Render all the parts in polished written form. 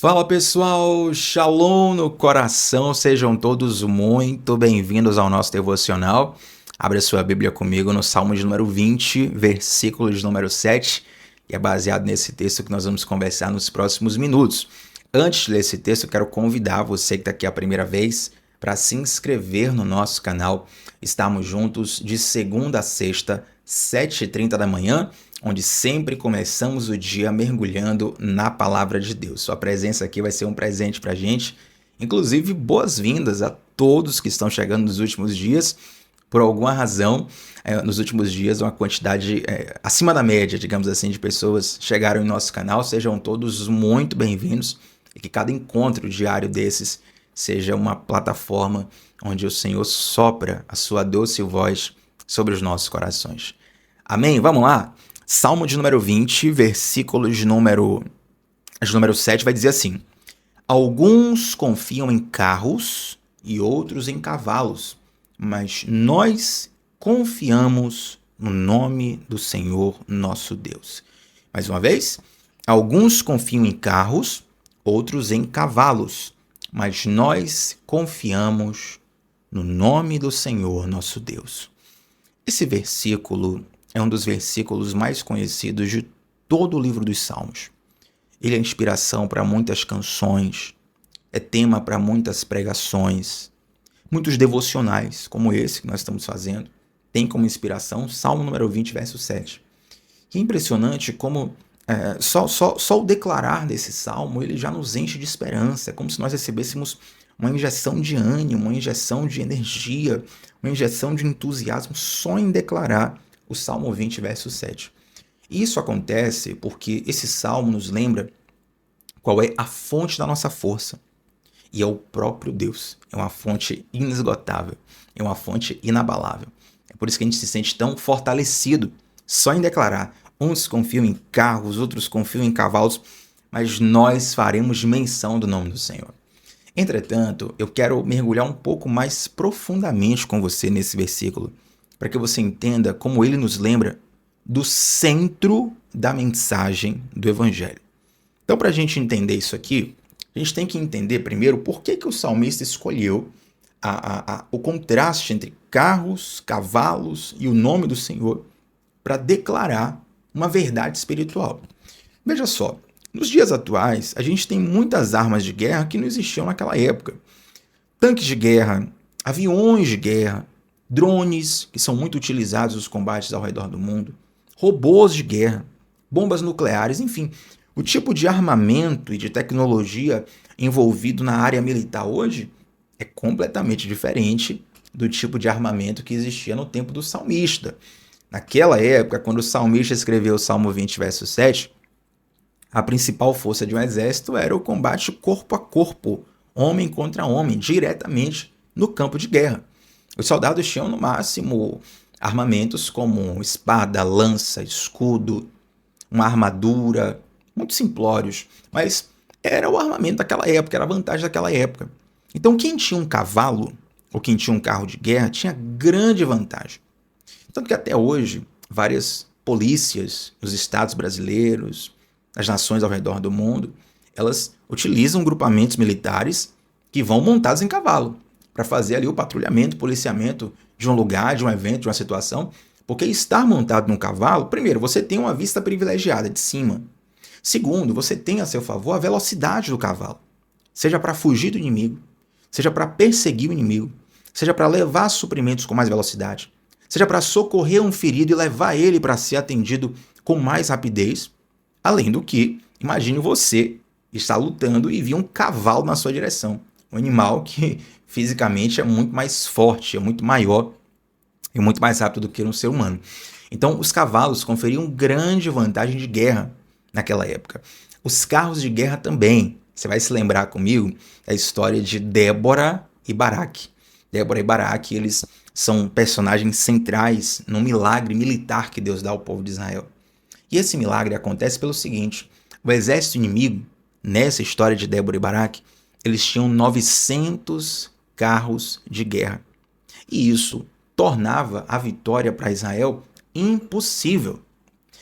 Fala pessoal, Shalom no coração, sejam todos muito bem-vindos ao nosso devocional. Abra sua Bíblia comigo no Salmo de número 20, versículo de número 7, e é baseado nesse texto que nós vamos conversar nos próximos minutos. Antes de ler esse texto, eu quero convidar você que está aqui a primeira vez para se inscrever no nosso canal. Estamos juntos de segunda a sexta, 7h30 da manhã, onde sempre começamos o dia mergulhando na palavra de Deus. Sua presença aqui vai ser um presente para a gente. Inclusive, boas-vindas a todos que estão chegando nos últimos dias. Por alguma razão, nos últimos dias, uma quantidade acima da média, digamos assim, de pessoas chegaram em nosso canal. Sejam todos muito bem-vindos e que cada encontro diário desses seja uma plataforma onde o Senhor sopra a sua doce voz sobre os nossos corações. Amém? Vamos lá? Salmo de número 20, versículo de número 7 vai dizer assim: alguns confiam em carros e outros em cavalos, mas nós confiamos no nome do Senhor nosso Deus. Mais uma vez, alguns confiam em carros, outros em cavalos, mas nós confiamos no nome do Senhor nosso Deus. Esse versículo é um dos versículos mais conhecidos de todo o livro dos Salmos. Ele é inspiração para muitas canções, é tema para muitas pregações, muitos devocionais, como esse que nós estamos fazendo, tem como inspiração Salmo número 20, verso 7. E é impressionante como só o declarar desse salmo, ele já nos enche de esperança, é como se nós recebêssemos uma injeção de ânimo, uma injeção de energia, uma injeção de entusiasmo só em declarar o Salmo 20, verso 7. E isso acontece porque esse salmo nos lembra qual é a fonte da nossa força. E é o próprio Deus. É uma fonte inesgotável. É uma fonte inabalável. É por isso que a gente se sente tão fortalecido só em declarar. Uns confiam em carros, outros confiam em cavalos, mas nós faremos menção do nome do Senhor. Entretanto, eu quero mergulhar um pouco mais profundamente com você nesse versículo, para que você entenda como ele nos lembra do centro da mensagem do Evangelho. Então, para a gente entender isso aqui, a gente tem que entender primeiro por que o salmista escolheu o contraste entre carros, cavalos e o nome do Senhor para declarar uma verdade espiritual. Veja só, nos dias atuais, a gente tem muitas armas de guerra que não existiam naquela época. Tanques de guerra, aviões de guerra, drones, que são muito utilizados nos combates ao redor do mundo, robôs de guerra, bombas nucleares, enfim. O tipo de armamento e de tecnologia envolvido na área militar hoje é completamente diferente do tipo de armamento que existia no tempo do salmista. Naquela época, quando o salmista escreveu o Salmo 20, verso 7, a principal força de um exército era o combate corpo a corpo, homem contra homem, diretamente no campo de guerra. Os soldados tinham, no máximo, armamentos como espada, lança, escudo, uma armadura, muito simplórios, mas era o armamento daquela época, era a vantagem daquela época. Então, quem tinha um cavalo ou quem tinha um carro de guerra tinha grande vantagem. Tanto que até hoje, várias polícias nos estados brasileiros, nas nações ao redor do mundo, elas utilizam grupamentos militares que vão montados em cavalo para fazer ali o patrulhamento, policiamento de um lugar, de um evento, de uma situação, porque estar montado num cavalo, primeiro, você tem uma vista privilegiada de cima. Segundo, você tem a seu favor a velocidade do cavalo, seja para fugir do inimigo, seja para perseguir o inimigo, seja para levar suprimentos com mais velocidade, seja para socorrer um ferido e levar ele para ser atendido com mais rapidez. Além do que, imagine você estar lutando e vir um cavalo na sua direção. Um animal que fisicamente é muito mais forte, é muito maior e muito mais rápido do que um ser humano. Então, os cavalos conferiam grande vantagem de guerra naquela época. Os carros de guerra também. Você vai se lembrar comigo da história de Débora e Baraque. Débora e Baraque, eles são personagens centrais no milagre militar que Deus dá ao povo de Israel. E esse milagre acontece pelo seguinte: o exército inimigo, nessa história de Débora e Baraque, eles tinham 900 carros de guerra. E isso tornava a vitória para Israel impossível.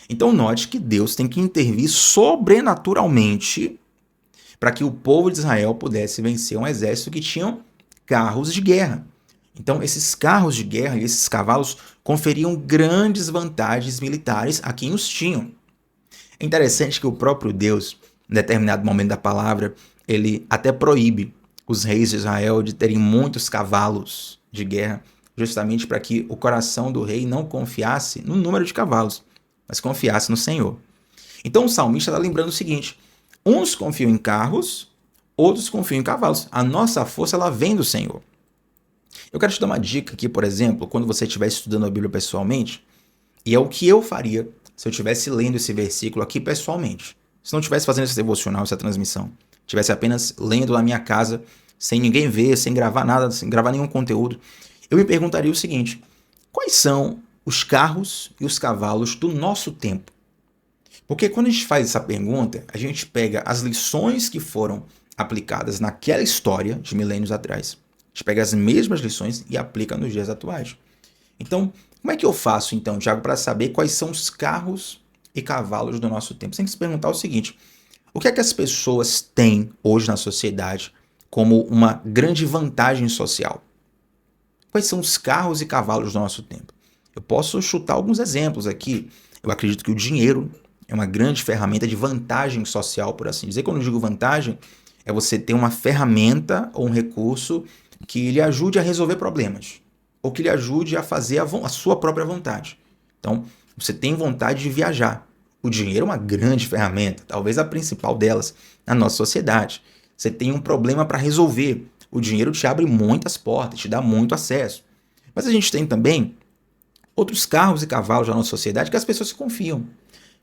Então note que Deus tem que intervir sobrenaturalmente para que o povo de Israel pudesse vencer um exército que tinham carros de guerra. Então, esses carros de guerra e esses cavalos conferiam grandes vantagens militares a quem os tinham. É interessante que o próprio Deus, em determinado momento da palavra, ele até proíbe os reis de Israel de terem muitos cavalos de guerra, justamente para que o coração do rei não confiasse no número de cavalos, mas confiasse no Senhor. Então o salmista está lembrando o seguinte: uns confiam em carros, outros confiam em cavalos. A nossa força ela vem do Senhor. Eu quero te dar uma dica aqui, por exemplo, quando você estiver estudando a Bíblia pessoalmente, e é o que eu faria se eu estivesse lendo esse versículo aqui pessoalmente. Se não estivesse fazendo esse devocional, essa transmissão, estivesse apenas lendo na minha casa, sem ninguém ver, sem gravar nada, sem gravar nenhum conteúdo, eu me perguntaria o seguinte: quais são os carros e os cavalos do nosso tempo? Porque quando a gente faz essa pergunta, a gente pega as lições que foram aplicadas naquela história de milênios atrás. A gente pega as mesmas lições e aplica nos dias atuais. Então, como é que eu faço, então, Thiago, para saber quais são os carros e cavalos do nosso tempo? Você tem que se perguntar o seguinte: o que é que as pessoas têm hoje na sociedade como uma grande vantagem social? Quais são os carros e cavalos do nosso tempo? Eu posso chutar alguns exemplos aqui. Eu acredito que o dinheiro é uma grande ferramenta de vantagem social, por assim dizer. Quando eu digo vantagem, é você ter uma ferramenta ou um recurso que lhe ajude a resolver problemas, ou que lhe ajude a fazer a sua própria vontade. Então, você tem vontade de viajar. O dinheiro é uma grande ferramenta, talvez a principal delas na nossa sociedade. Você tem um problema para resolver. O dinheiro te abre muitas portas, te dá muito acesso. Mas a gente tem também outros carros e cavalos da nossa sociedade que as pessoas se confiam.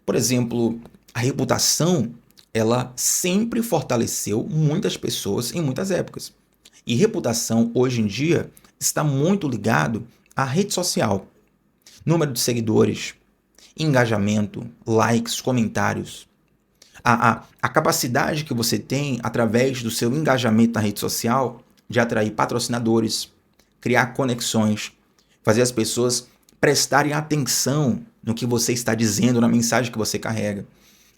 Por exemplo, a reputação, ela sempre fortaleceu muitas pessoas em muitas épocas. E reputação, hoje em dia, está muito ligado à rede social. Número de seguidores, engajamento, likes, comentários. A capacidade que você tem, através do seu engajamento na rede social, de atrair patrocinadores, criar conexões, fazer as pessoas prestarem atenção no que você está dizendo, na mensagem que você carrega.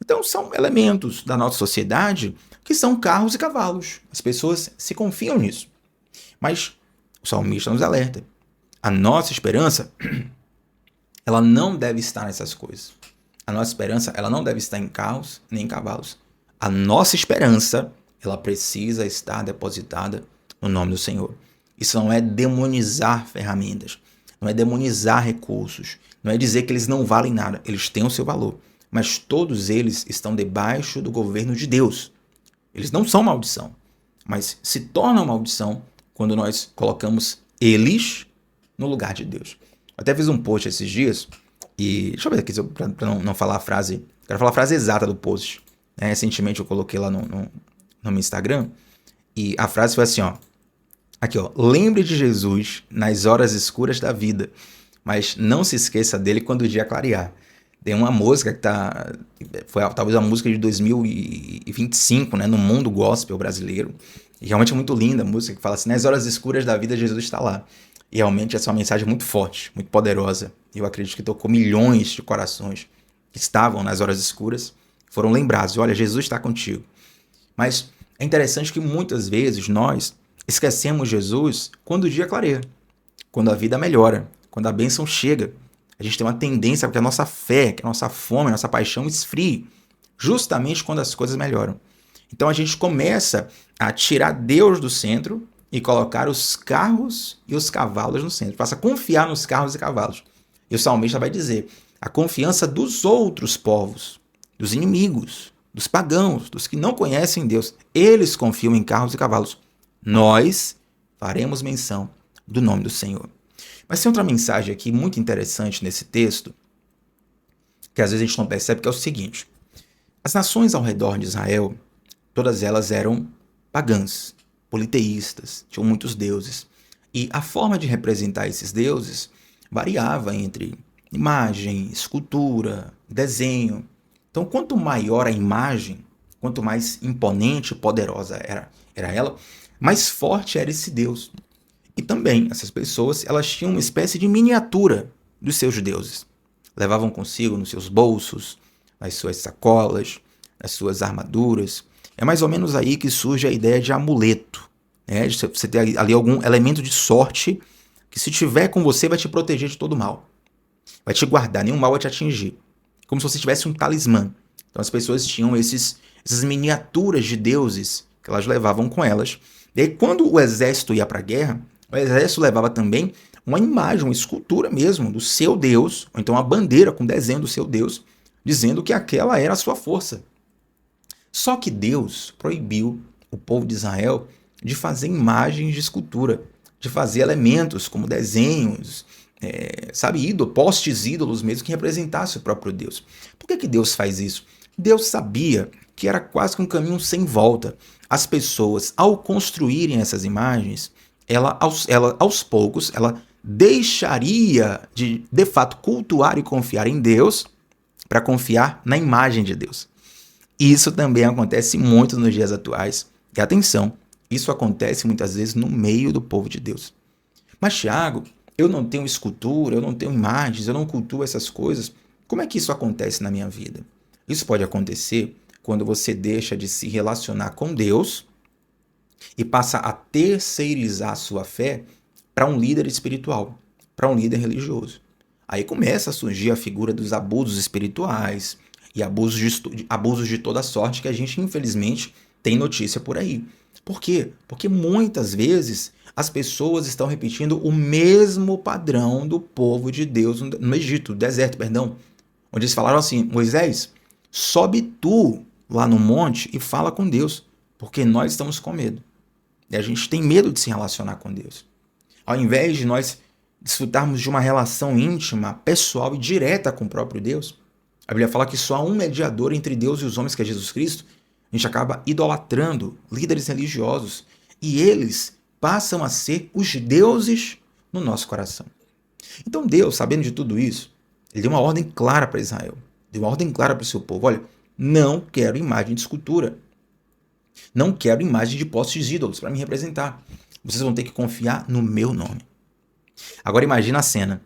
Então, são elementos da nossa sociedade que são carros e cavalos. As pessoas se confiam nisso. Mas o salmista nos alerta. A nossa esperança, ela não deve estar nessas coisas. A nossa esperança, ela não deve estar em carros nem em cavalos. A nossa esperança, ela precisa estar depositada no nome do Senhor. Isso não é demonizar ferramentas, não é demonizar recursos, não é dizer que eles não valem nada. Eles têm o seu valor, mas todos eles estão debaixo do governo de Deus. Eles não são maldição, mas se tornam maldição quando nós colocamos eles no lugar de Deus. Eu até fiz um post esses dias, e deixa eu ver aqui para não falar a frase, quero falar a frase exata do post. Recentemente eu coloquei lá no meu Instagram, e a frase foi assim, ó. Aqui, ó. Lembre de Jesus nas horas escuras da vida, mas não se esqueça dele quando o dia clarear. Tem uma música foi talvez a música de 2025, né, no mundo gospel brasileiro. E realmente é muito linda a música, que fala assim: nas horas escuras da vida, Jesus está lá. E realmente essa é uma mensagem muito forte, muito poderosa. Eu acredito que tocou milhões de corações que estavam nas horas escuras, foram lembrados: olha, Jesus está contigo. Mas é interessante que muitas vezes nós esquecemos Jesus quando o dia clareia, quando a vida melhora, quando a bênção chega. A gente tem uma tendência para que a nossa fé, que a nossa fome, a nossa paixão esfrie, justamente quando as coisas melhoram. Então a gente começa a tirar Deus do centro e colocar os carros e os cavalos no centro. Passa a confiar nos carros e cavalos. E o salmista vai dizer: a confiança dos outros povos, dos inimigos, dos pagãos, dos que não conhecem Deus, eles confiam em carros e cavalos. Nós faremos menção do nome do Senhor. Mas tem outra mensagem aqui muito interessante nesse texto, que às vezes a gente não percebe, que é o seguinte: as nações ao redor de Israel, todas elas eram pagãs, politeístas, tinham muitos deuses. E a forma de representar esses deuses variava entre imagem, escultura, desenho. Então, quanto maior a imagem, quanto mais imponente e poderosa era ela, mais forte era esse deus. E também, essas pessoas, elas tinham uma espécie de miniatura dos seus deuses. Levavam consigo nos seus bolsos, nas suas sacolas, nas suas armaduras. É mais ou menos aí que surge a ideia de amuleto, né? De você ter ali algum elemento de sorte que, se tiver com você, vai te proteger de todo mal. Vai te guardar, nenhum mal vai te atingir. Como se você tivesse um talismã. Então as pessoas tinham essas miniaturas de deuses que elas levavam com elas. E aí, quando o exército ia para a guerra, o exército levava também uma imagem, uma escultura mesmo do seu Deus, ou então uma bandeira com desenho do seu Deus, dizendo que aquela era a sua força. Só que Deus proibiu o povo de Israel de fazer imagens de escultura, de fazer elementos como desenhos, postes ídolos mesmo que representassem o próprio Deus. Por que Deus faz isso? Deus sabia que era quase que um caminho sem volta. As pessoas, ao construírem essas imagens, ela aos poucos, ela deixaria de fato, cultuar e confiar em Deus para confiar na imagem de Deus. Isso também acontece muito nos dias atuais. E atenção, isso acontece muitas vezes no meio do povo de Deus. Mas, Tiago, eu não tenho escultura, eu não tenho imagens, eu não cultuo essas coisas. Como é que isso acontece na minha vida? Isso pode acontecer quando você deixa de se relacionar com Deus e passa a terceirizar a sua fé para um líder espiritual, para um líder religioso. Aí começa a surgir a figura dos abusos espirituais e abusos de toda sorte que a gente, infelizmente, tem notícia por aí. Por quê? Porque muitas vezes as pessoas estão repetindo o mesmo padrão do povo de Deus no Egito, no deserto, perdão, onde eles falaram assim: Moisés, sobe tu lá no monte e fala com Deus, porque nós estamos com medo. E a gente tem medo de se relacionar com Deus. Ao invés de nós desfrutarmos de uma relação íntima, pessoal e direta com o próprio Deus, a Bíblia fala que só há um mediador entre Deus e os homens, que é Jesus Cristo. A gente acaba idolatrando líderes religiosos e eles passam a ser os deuses no nosso coração. Então Deus, sabendo de tudo isso, ele deu uma ordem clara para Israel, deu uma ordem clara para o seu povo: olha, não quero imagem de escultura, não quero imagem de postes ídolos para me representar. Vocês vão ter que confiar no meu nome. Agora imagina a cena: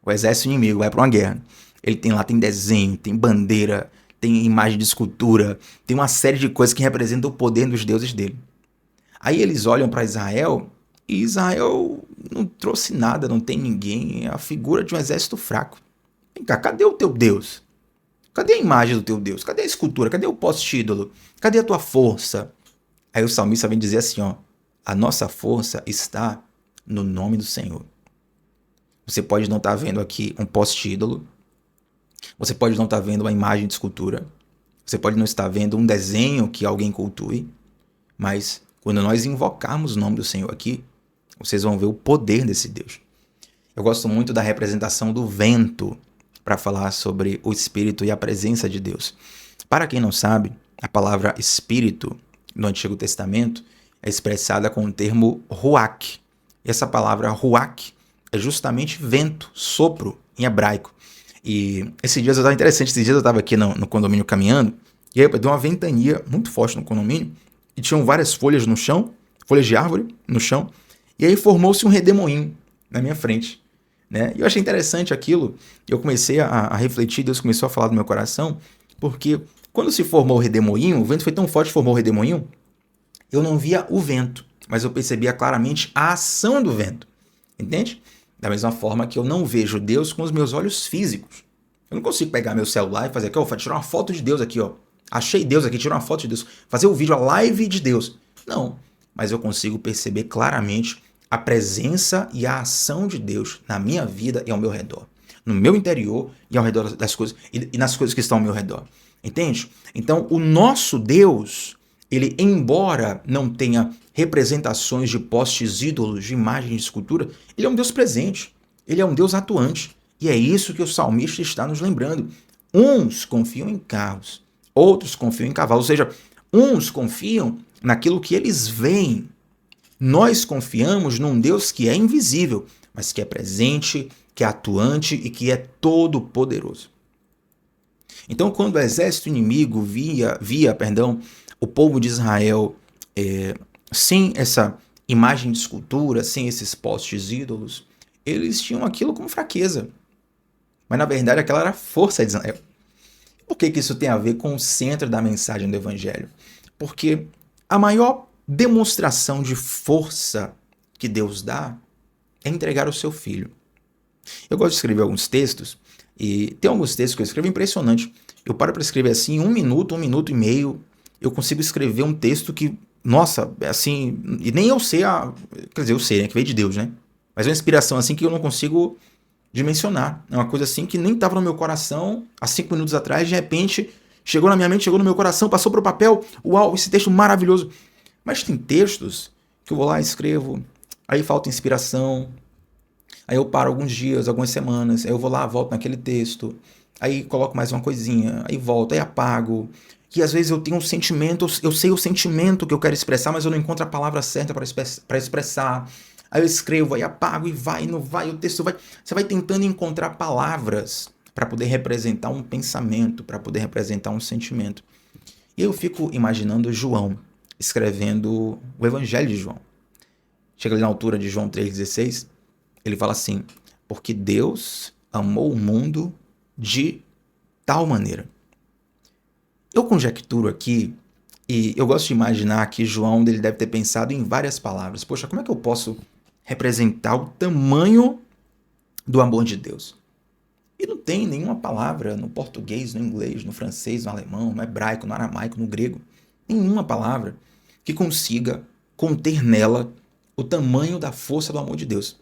o exército inimigo vai para uma guerra, ele tem desenho, tem bandeira, tem imagem de escultura, tem uma série de coisas que representam o poder dos deuses dele. Aí eles olham para Israel e Israel não trouxe nada, não tem ninguém, é a figura de um exército fraco. Vem cá, cadê o teu Deus? Cadê a imagem do teu Deus? Cadê a escultura? Cadê o poste ídolo? Cadê a tua força? Aí o salmista vem dizer assim, ó: a nossa força está no nome do Senhor. Você pode não estar vendo aqui um poste ídolo, você pode não estar vendo uma imagem de escultura, você pode não estar vendo um desenho que alguém cultue, mas quando nós invocarmos o nome do Senhor aqui, vocês vão ver o poder desse Deus. Eu gosto muito da representação do vento para falar sobre o Espírito e a presença de Deus. Para quem não sabe, a palavra Espírito no Antigo Testamento é expressada com o termo ruach. E essa palavra ruach é justamente vento, sopro em hebraico. E esses dias eu estava aqui no condomínio caminhando, e aí deu uma ventania muito forte no condomínio, e tinham várias folhas no chão, folhas de árvore no chão, e aí formou-se um redemoinho na minha frente, né? E eu achei interessante aquilo, e eu comecei a refletir, Deus começou a falar do meu coração, porque quando se formou o redemoinho, o vento foi tão forte que formou o redemoinho, eu não via o vento, mas eu percebia claramente a ação do vento, entende? Da mesma forma que eu não vejo Deus com os meus olhos físicos. Eu não consigo pegar meu celular e fazer aqui, vou tirar uma foto de Deus aqui, ó. Achei Deus aqui, tirar uma foto de Deus. Fazer o vídeo, a live de Deus. Não, mas eu consigo perceber claramente a presença e a ação de Deus na minha vida e ao meu redor. No meu interior e ao redor das coisas, e nas coisas que estão ao meu redor. Entende? Então, o nosso Deus, ele, embora não tenha representações de postes ídolos, de imagens de escultura, ele é um Deus presente, ele é um Deus atuante. E é isso que o salmista está nos lembrando. Uns confiam em carros, outros confiam em cavalos, ou seja, uns confiam naquilo que eles veem. Nós confiamos num Deus que é invisível, mas que é presente, que é atuante e que é todo-poderoso. Então, quando o exército inimigo via o povo de Israel sem essa imagem de escultura, sem esses postes ídolos, eles tinham aquilo como fraqueza. Mas, na verdade, aquela era a força de Israel. Por que isso tem a ver com o centro da mensagem do Evangelho? Porque a maior demonstração de força que Deus dá é entregar o seu filho. Eu gosto de escrever alguns textos, e tem alguns textos que eu escrevo impressionante. Eu paro para escrever assim, 1 minuto e meio, eu consigo escrever um texto que, nossa, é assim, e nem eu sei, quer dizer, eu sei, né, que veio de Deus, né? Mas é uma inspiração assim que eu não consigo dimensionar. É uma coisa assim que nem estava no meu coração há 5 minutos atrás, de repente chegou na minha mente, chegou no meu coração, passou para o papel. Uau, esse texto maravilhoso. Mas tem textos que eu vou lá e escrevo, aí falta inspiração, aí eu paro alguns dias, algumas semanas, aí eu vou lá, volto naquele texto, aí coloco mais uma coisinha, aí volto, aí apago. E às vezes eu tenho um sentimento, eu sei o sentimento que eu quero expressar, mas eu não encontro a palavra certa para expressar. Aí eu escrevo, aí apago, e vai, não vai, o texto vai. Você vai tentando encontrar palavras para poder representar um pensamento, para poder representar um sentimento. E eu fico imaginando João escrevendo o Evangelho de João. Chega ali na altura de João 3,16, ele fala assim: porque Deus amou o mundo de tal maneira. Eu conjecturo aqui, e eu gosto de imaginar que João ele deve ter pensado em várias palavras. Poxa, como é que eu posso representar o tamanho do amor de Deus? E não tem nenhuma palavra no português, no inglês, no francês, no alemão, no hebraico, no aramaico, no grego, nenhuma palavra que consiga conter nela o tamanho da força do amor de Deus.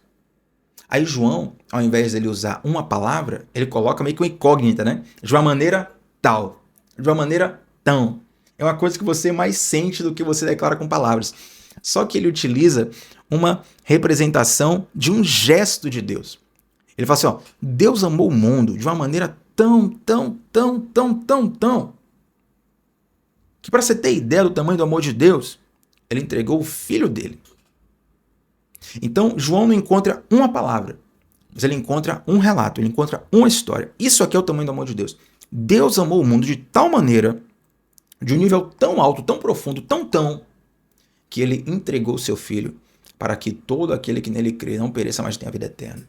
Aí João, ao invés de ele usar uma palavra, ele coloca meio que uma incógnita, né? De uma maneira tal, de uma maneira tão. É uma coisa que você mais sente do que você declara com palavras. Só que ele utiliza uma representação de um gesto de Deus. Ele fala assim, ó, Deus amou o mundo de uma maneira tão, que para você ter ideia do tamanho do amor de Deus, ele entregou o filho dele. Então, João não encontra uma palavra, mas ele encontra um relato, ele encontra uma história. Isso aqui é o tamanho do amor de Deus. Deus amou o mundo de tal maneira, de um nível tão alto, tão profundo, tão, que ele entregou o seu filho para que todo aquele que nele crê não pereça, mas tenha vida eterna.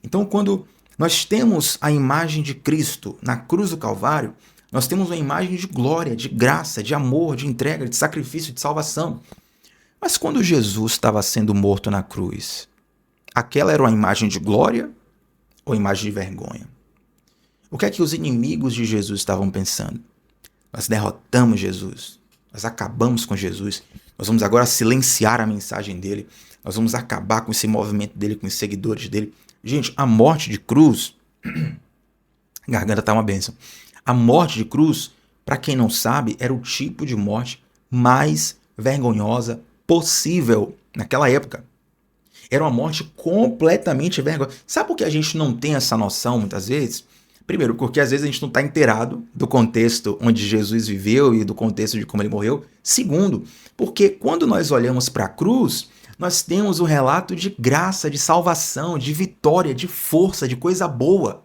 Então, quando nós temos a imagem de Cristo na cruz do Calvário, nós temos uma imagem de glória, de graça, de amor, de entrega, de sacrifício, de salvação. Mas quando Jesus estava sendo morto na cruz, aquela era uma imagem de glória ou imagem de vergonha? O que é que os inimigos de Jesus estavam pensando? Nós derrotamos Jesus, nós acabamos com Jesus, nós vamos agora silenciar a mensagem dele, nós vamos acabar com esse movimento dele, com os seguidores dele. Gente, a morte de cruz, garganta tá uma bênção. A morte de cruz, para quem não sabe, era o tipo de morte mais vergonhosa possível naquela época. Era uma morte completamente vergonhosa. Sabe por que a gente não tem essa noção muitas vezes? Primeiro, porque às vezes a gente não está inteirado do contexto onde Jesus viveu e do contexto de como ele morreu. Segundo, porque quando nós olhamos para a cruz, nós temos um relato de graça, de salvação, de vitória, de força, de coisa boa.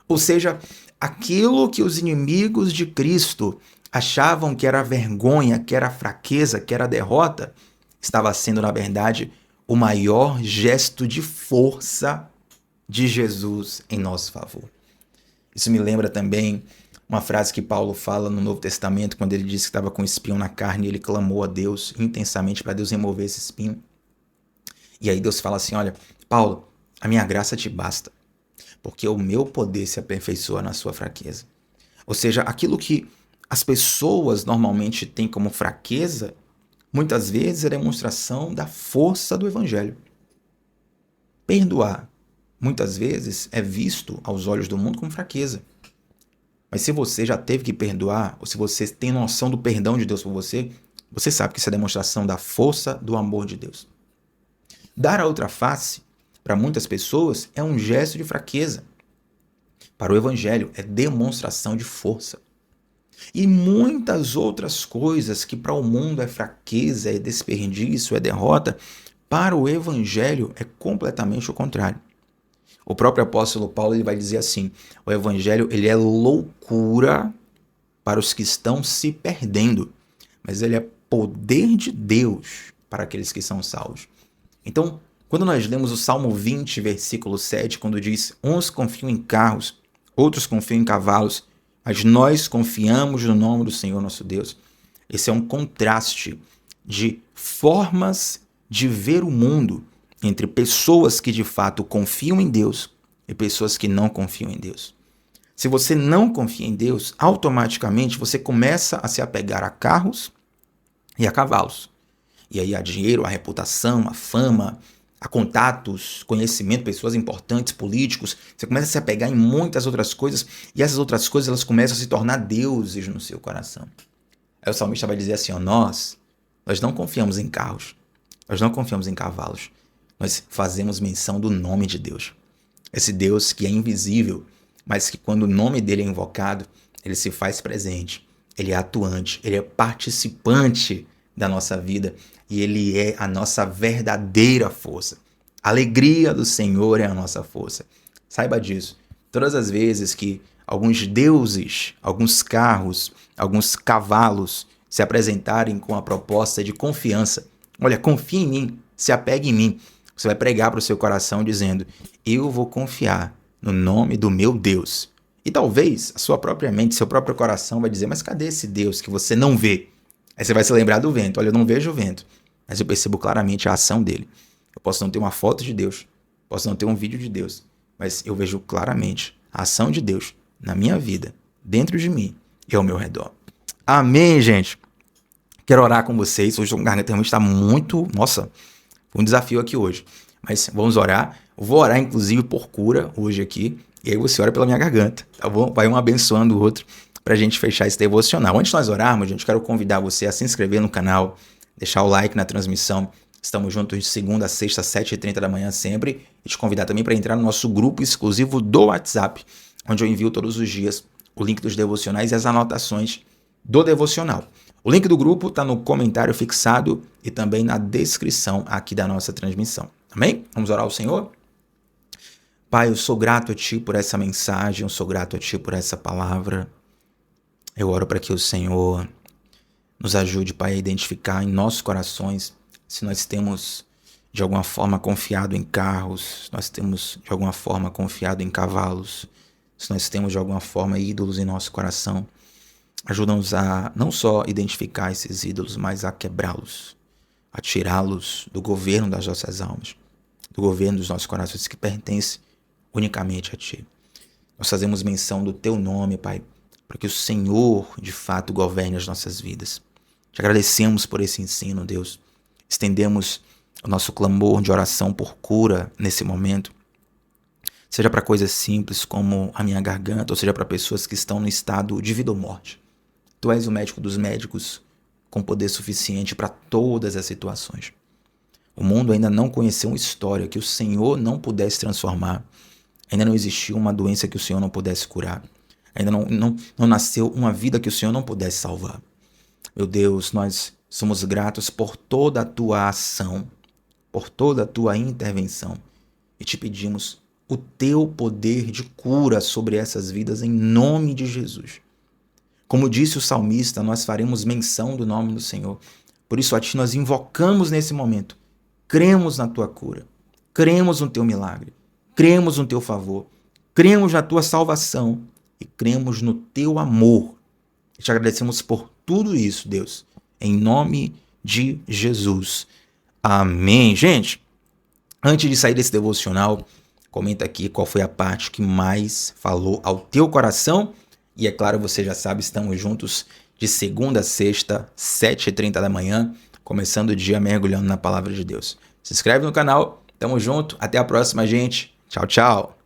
Ou seja, aquilo que os inimigos de Cristo achavam que era vergonha, que era fraqueza, que era derrota, estava sendo, na verdade, o maior gesto de força de Jesus em nosso favor. Isso me lembra também uma frase que Paulo fala no Novo Testamento, quando ele disse que estava com um espinho na carne e ele clamou a Deus intensamente para Deus remover esse espinho. E aí Deus fala assim, olha, Paulo, a minha graça te basta, porque o meu poder se aperfeiçoa na sua fraqueza. Ou seja, aquilo que as pessoas normalmente têm como fraqueza, muitas vezes é demonstração da força do Evangelho. Perdoar, muitas vezes, é visto aos olhos do mundo como fraqueza. Mas se você já teve que perdoar, ou se você tem noção do perdão de Deus por você, você sabe que isso é demonstração da força do amor de Deus. Dar a outra face, para muitas pessoas, é um gesto de fraqueza. Para o Evangelho, é demonstração de força. E muitas outras coisas que para o mundo é fraqueza, é desperdício, é derrota, para o Evangelho é completamente o contrário. O próprio apóstolo Paulo ele vai dizer assim, o Evangelho ele é loucura para os que estão se perdendo, mas ele é poder de Deus para aqueles que são salvos. Então, quando nós lemos o Salmo 20, versículo 7, quando diz, uns confiam em carros, outros confiam em cavalos, mas nós confiamos no nome do Senhor nosso Deus. Esse é um contraste de formas de ver o mundo entre pessoas que de fato confiam em Deus e pessoas que não confiam em Deus. Se você não confia em Deus, automaticamente você começa a se apegar a carros e a cavalos. E aí a dinheiro, a reputação, a fama, a contatos, conhecimento, pessoas importantes, políticos. Você começa a se apegar em muitas outras coisas e essas outras coisas elas começam a se tornar deuses no seu coração. Aí o salmista vai dizer assim, ó, nós não confiamos em carros, nós não confiamos em cavalos, nós fazemos menção do nome de Deus. Esse Deus que é invisível, mas que quando o nome dele é invocado, ele se faz presente, ele é atuante, ele é participante da nossa vida e ele é a nossa verdadeira força. A alegria do Senhor é a nossa força. Saiba disso. Todas as vezes que alguns deuses, alguns carros, alguns cavalos se apresentarem com a proposta de confiança, olha, confia em mim, se apegue em mim, você vai pregar para o seu coração dizendo, eu vou confiar no nome do meu Deus. E talvez a sua própria mente, seu próprio coração vai dizer, mas cadê esse Deus que você não vê? Aí você vai se lembrar do vento. Olha, eu não vejo o vento, mas eu percebo claramente a ação dele. Eu posso não ter uma foto de Deus, posso não ter um vídeo de Deus, mas eu vejo claramente a ação de Deus na minha vida, dentro de mim e ao meu redor. Amém, gente? Quero orar com vocês. Hoje o garganta realmente está muito... Nossa, foi um desafio aqui hoje. Mas vamos orar. Eu vou orar, inclusive, por cura hoje aqui. E aí você ora pela minha garganta, tá bom? Vai um abençoando o outro para a gente fechar esse devocional. Antes de nós orarmos, gente, quero convidar você a se inscrever no canal, deixar o like na transmissão. Estamos juntos de segunda a sexta, 7h30 da manhã sempre. E te convidar também para entrar no nosso grupo exclusivo do WhatsApp, onde eu envio todos os dias o link dos devocionais e as anotações do devocional. O link do grupo está no comentário fixado e também na descrição aqui da nossa transmissão. Amém? Vamos orar ao Senhor? Pai, eu sou grato a Ti por essa mensagem, eu sou grato a Ti por essa palavra. Eu oro para que o Senhor nos ajude, Pai, a identificar em nossos corações se nós temos de alguma forma confiado em carros, se nós temos de alguma forma confiado em cavalos, se nós temos de alguma forma ídolos em nosso coração. Ajuda-nos a não só identificar esses ídolos, mas a quebrá-los, a tirá-los do governo das nossas almas, do governo dos nossos corações que pertence unicamente a Ti. Nós fazemos menção do Teu nome, Pai, para que o Senhor, de fato, governe as nossas vidas. Te agradecemos por esse ensino, Deus. Estendemos o nosso clamor de oração por cura nesse momento, seja para coisas simples como a minha garganta, ou seja para pessoas que estão no estado de vida ou morte. Tu és o médico dos médicos, com poder suficiente para todas as situações. O mundo ainda não conheceu uma história que o Senhor não pudesse transformar. Ainda não existiu uma doença que o Senhor não pudesse curar. Ainda não nasceu uma vida que o Senhor não pudesse salvar. Meu Deus, nós somos gratos por toda a Tua ação, por toda a Tua intervenção. E te pedimos o Teu poder de cura sobre essas vidas em nome de Jesus. Como disse o salmista, nós faremos menção do nome do Senhor. Por isso a Ti nós invocamos nesse momento. Cremos na Tua cura. Cremos no Teu milagre. Cremos no Teu favor. Cremos na Tua salvação. E cremos no Teu amor. E te agradecemos por tudo isso, Deus. Em nome de Jesus. Amém. Gente, antes de sair desse devocional, comenta aqui qual foi a parte que mais falou ao teu coração. E é claro, você já sabe, estamos juntos de segunda a sexta, 7h30 da manhã, começando o dia mergulhando na palavra de Deus. Se inscreve no canal, tamo junto, até a próxima, gente. Tchau, tchau.